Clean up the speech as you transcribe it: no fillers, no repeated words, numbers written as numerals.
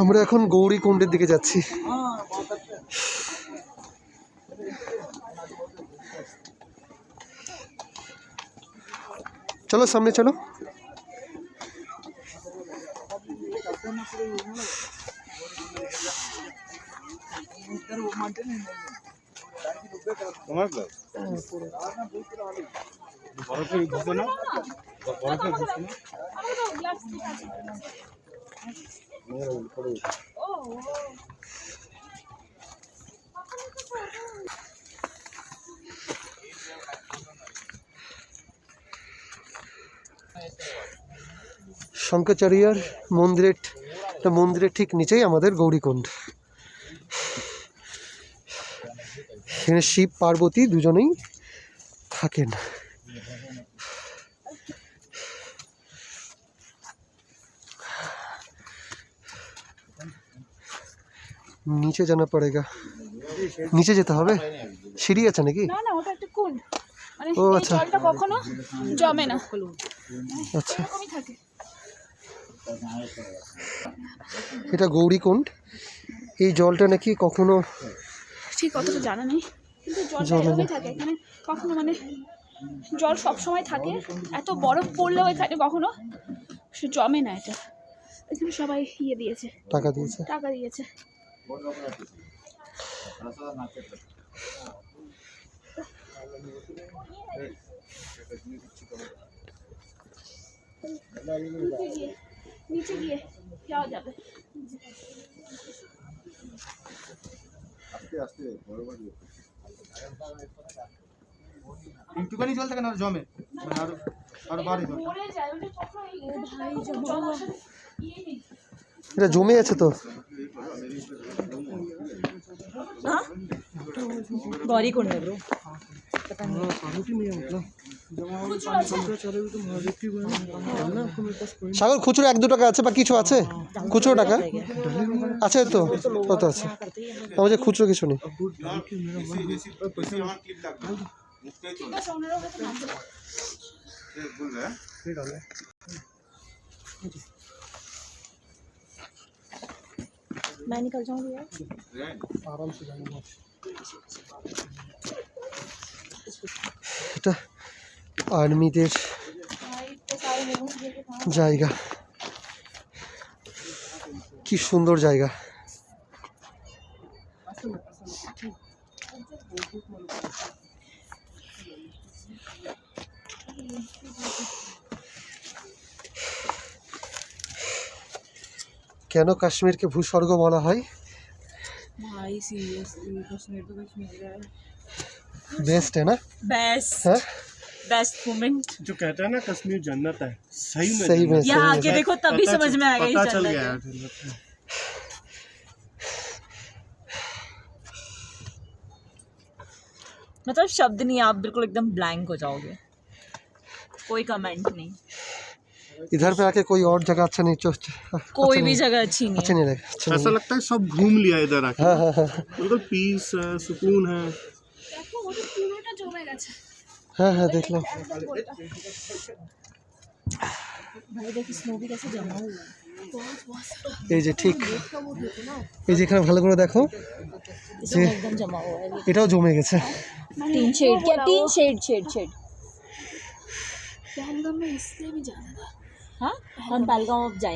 আমরা এখন গৌরীকুণ্ডের দিকে যাচ্ছি। চলো সামনে চলো। শঙ্করাচার্যর মন্দিরের ঠিক নিচেই আমাদের গৌরীকুণ্ড। এখানে শিব পার্বতী দুজনেই থাকেন। নিচে জানা পড়েগা, নিচে যেতে হবে, সিঁড়ি আছে নাকি? না না, ওটা একটা কুণ্ড, মানে এই জলটা কখনো জমে না। আচ্ছা, এটা গৌরীকুণ্ড। এই জলটা নাকি কখনো ঠিক অতটা জানা নেই, কিন্তু জলটা এভাবেই থাকে এখানে, কখনো মানে জল সব সময় থাকে। এত বরফ পড়লেও এখানে কখনো সে জমে না। এটা এখানে সবাই দিয়েছে, টাকা দিয়েছে। নিচে গিয়ে যাওয়া যাবে। একটুখানি জল থাকে না জমে, আর বাড়ি জল। এটা জমে আছে তো। गौरीकुंड है ब्रो। সাগর খুচরো 1-2 টাকা আছে বা কিছু আছে? খুচরো টাকা আছে তো, কত আছে? আমাদের খুচরো কিছু নেই। मैं निकल जाऊंगी यार, आराम से जाना। এটা আর্মিদের জায়গা, কি সুন্দর জায়গা। কেন কাশ্মীরকে ভূস্বর্গ বলা হয়? भाई सीरियसली कश्मीर तो कश्मीर है, बेस्ट है ना? बेस्ट है? Best moment. जो कहता है ना कश्मीर जन्नत है, सही में सही में यहाँ आके देखो तभी समझ में आएगा ये पता चल जन्नत गया है। है। मतलब शब्द नहीं, आप बिल्कुल एकदम ब्लैंक हो जाओगे, कोई कमेंट नहीं। इधर पे आके कोई और जगह अच्छा नहीं, कोई भी जगह अच्छी नहीं अच्छा है। नहीं लगा, अच्छा ऐसा लगता है सब घूम लिया इधर आके। हाँ हाँ हाँ बिल्कुल पीस है, सुकून है। দেখো ওটা পুরোটা জমে গেছে। हाँ हाँ देख लो। भाई देखो स्नो भी कैसे जमा हुआ है। এই যে ঠিক এই যেখানে ভালো করে দেখো যে एकदम जमा हुआ है, এটাও জমে গেছে। 3 शेड क्या 3 शेड शेड शेड। पहलगाम में इसलिए भी जाना था। हाँ हम पहलगाम अब जाएंगे।